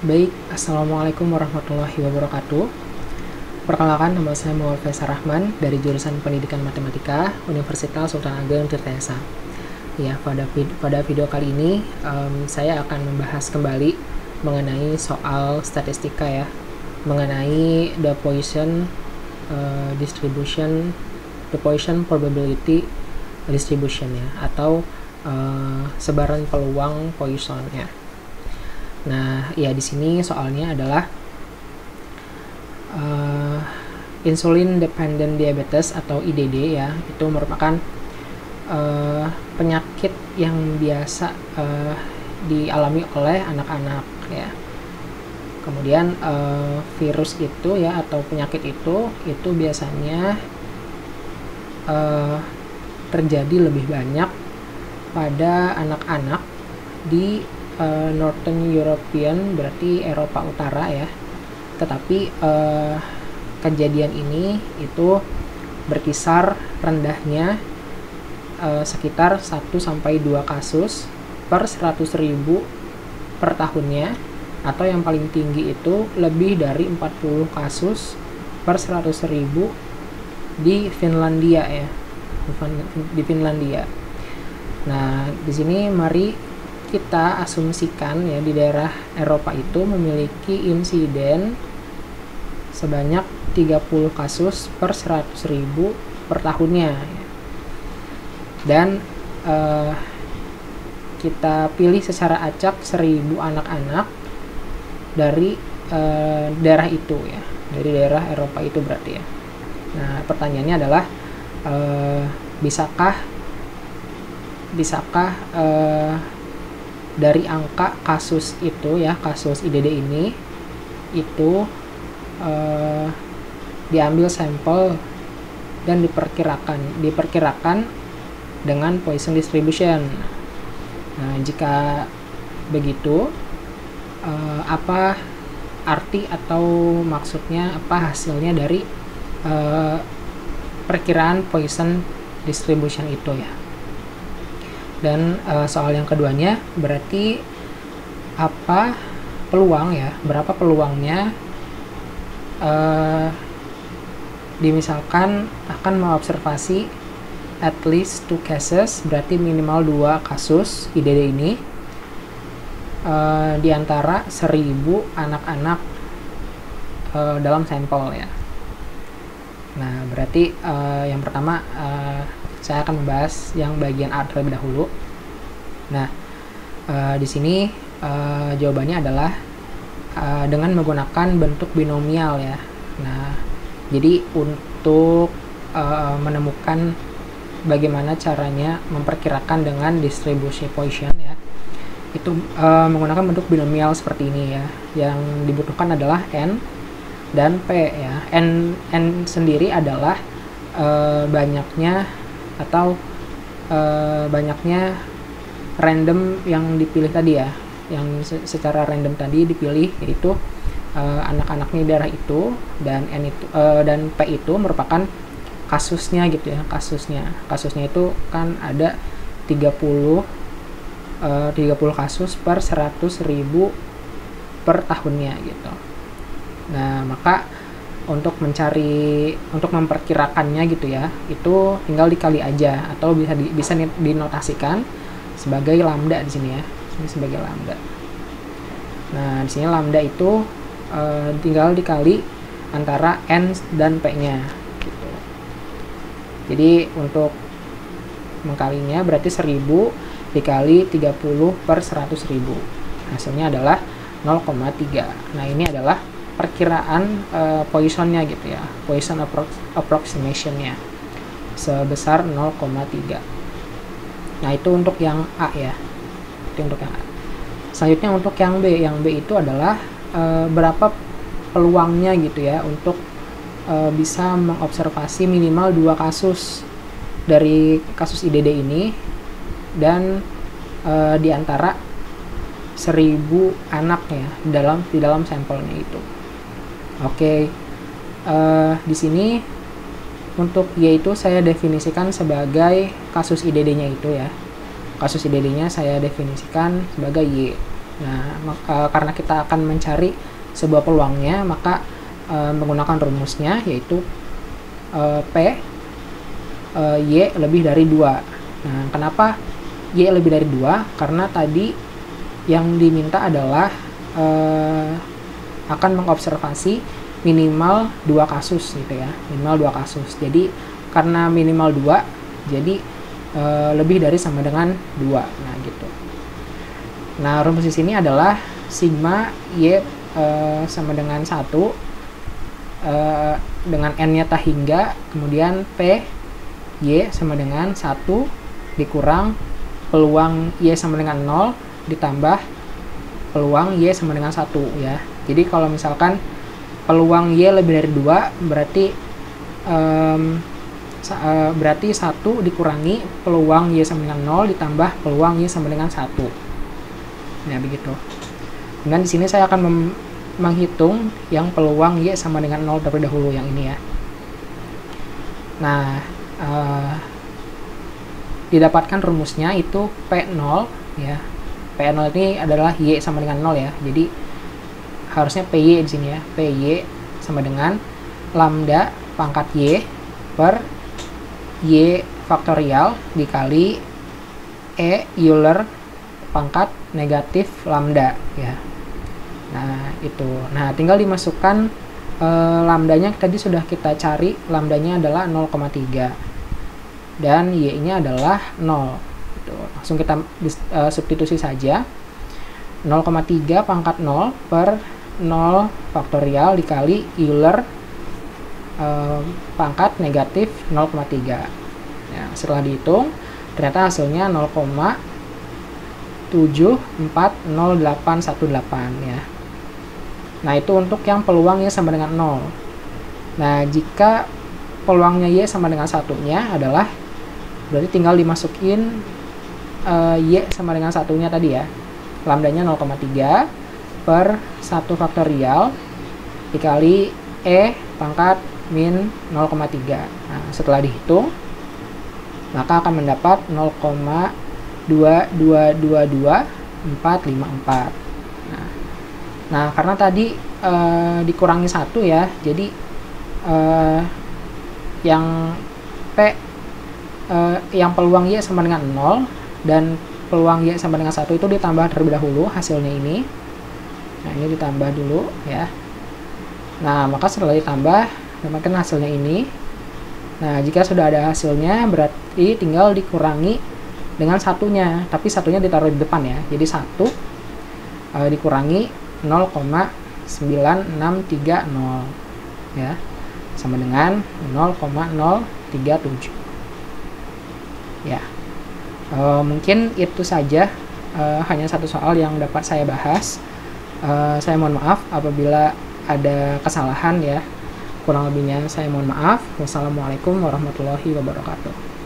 Baik, Assalamualaikum warahmatullahi wabarakatuh. Perkenalkan, nama saya Muhammad Faisal Rahman dari jurusan Pendidikan Matematika Universitas Sultan Ageng Tirta. Ya, pada video kali ini saya akan membahas kembali mengenai soal statistika ya, mengenai the Poisson distribution, the Poisson probability distribution ya, atau sebaran peluang Poisson ya. Nah, ya di sini soalnya adalah insulin dependent diabetes atau IDD ya, itu merupakan penyakit yang biasa dialami oleh anak-anak ya. Kemudian virus itu ya, atau penyakit itu biasanya terjadi lebih banyak pada anak-anak di Northern European, berarti Eropa Utara ya. Tetapi kejadian ini itu berkisar rendahnya sekitar 1-2 kasus per 100.000 per tahunnya, atau yang paling tinggi itu lebih dari 40 kasus per 100.000 di Finlandia ya, di Finlandia. Nah, di sini mari kita asumsikan ya, di daerah Eropa itu memiliki insiden sebanyak 30 kasus per 100.000 per tahunnya ya. Dan kita pilih secara acak 1.000 anak-anak dari daerah itu ya, dari daerah Eropa itu berarti ya. Nah, pertanyaannya adalah bisakah dari angka kasus itu ya, kasus IDD ini itu diambil sampel dan diperkirakan dengan Poisson distribution. Nah, jika begitu, apa arti atau maksudnya apa hasilnya dari perkiraan Poisson distribution itu ya. Dan soal yang keduanya berarti apa peluang ya, berapa peluangnya dimisalkan akan mengobservasi at least 2 cases, berarti minimal 2 kasus IDD ini di antara 1.000 anak-anak dalam sampel ya. Nah, berarti yang pertama saya akan membahas yang bagian A terlebih dahulu. Nah, di sini jawabannya adalah dengan menggunakan bentuk binomial ya. Nah, jadi untuk menemukan bagaimana caranya memperkirakan dengan distribusi Poisson ya, itu menggunakan bentuk binomial seperti ini ya. Yang dibutuhkan adalah N dan P ya. N sendiri adalah banyaknya random yang dipilih tadi ya, yang secara random tadi dipilih, yaitu anak-anaknya di daerah itu, dan dan P itu merupakan kasusnya gitu ya. Kasusnya itu kan ada 30 kasus per 100.000 per tahunnya gitu. Nah, maka untuk memperkirakannya gitu ya, itu tinggal dikali aja, atau bisa dinotasikan sebagai lambda di sini ya. Ini sebagai lambda. Nah, di sini lambda itu tinggal dikali antara N dan P-nya gitu. Jadi untuk mengkalinya berarti 1.000 dikali 30 per 100.000. Hasilnya adalah 0,3. Nah, ini adalah perkiraan Poissonnya gitu ya, Poisson approximation-nya sebesar 0,3. Nah, itu untuk yang A ya. Itu untuk yang A. Selanjutnya untuk yang B. Yang B itu adalah berapa peluangnya gitu ya untuk bisa mengobservasi minimal 2 kasus dari kasus IDD ini, dan di antara 1.000 anak ya di dalam sampelnya itu. Oke, di sini untuk Y itu saya definisikan sebagai kasus IDD-nya itu ya. Kasus IDD-nya saya definisikan sebagai Y. Nah, karena kita akan mencari sebuah peluangnya, maka menggunakan rumusnya yaitu P Y lebih dari 2. Nah, kenapa Y lebih dari 2? Karena tadi yang diminta adalah akan mengobservasi minimal 2 kasus gitu ya, minimal 2 kasus. Jadi karena minimal 2, jadi lebih dari sama dengan 2. Nah, gitu. Nah, rumus di sini adalah sigma Y sama dengan 1 dengan n-nya tak hingga, kemudian P Y sama dengan 1 dikurang peluang Y sama dengan 0 ditambah peluang Y sama dengan 1 ya. Jadi kalau misalkan peluang Y lebih dari 2, berarti 1 dikurangi peluang Y sama dengan 0 ditambah peluang Y sama dengan 1. Nah, begitu. Dan di sini saya akan menghitung yang peluang Y sama dengan 0 terlebih dahulu, yang ini ya. Nah, didapatkan rumusnya itu P0 ya. P0 ini adalah Y sama dengan 0 ya. Jadi harusnya PY di sini ya. PY sama dengan lambda pangkat Y per Y faktorial dikali E Euler pangkat negatif lambda ya. Nah, itu. Nah, tinggal dimasukkan lambdanya tadi sudah kita cari, lambdanya adalah 0,3 dan Y-nya adalah 0. Gitu. Langsung kita substitusi saja. 0,3 pangkat 0 per 0 faktorial dikali Euler pangkat negatif 0,3. Nah, setelah dihitung ternyata hasilnya 0,740818 ya. Nah, itu untuk yang peluangnya sama dengan 0. Nah, jika peluangnya Y sama dengan 1-nya adalah, berarti tinggal dimasukin Y sama dengan 1-nya tadi ya. Lambdanya 0,3 per 1 faktorial dikali E pangkat min 0,3. Nah, setelah dihitung, maka akan mendapat 0,2222454. Nah, karena tadi dikurangi 1 ya, jadi yang P yang peluang Y sama dengan 0 dan peluang Y sama dengan 1 itu ditambah terlebih dahulu hasilnya ini. Nah, ini ditambah dulu ya. Nah, maka setelah ditambah dapatkan hasilnya ini. Nah, jika sudah ada hasilnya berarti tinggal dikurangi dengan satunya, tapi satunya ditaruh di depan ya. Jadi 1 dikurangi 0,9630 ya, sama dengan 0,037 ya. Mungkin itu saja, hanya satu soal yang dapat saya bahas. Saya mohon maaf apabila ada kesalahan ya, kurang lebihnya saya mohon maaf. Wassalamualaikum warahmatullahi wabarakatuh.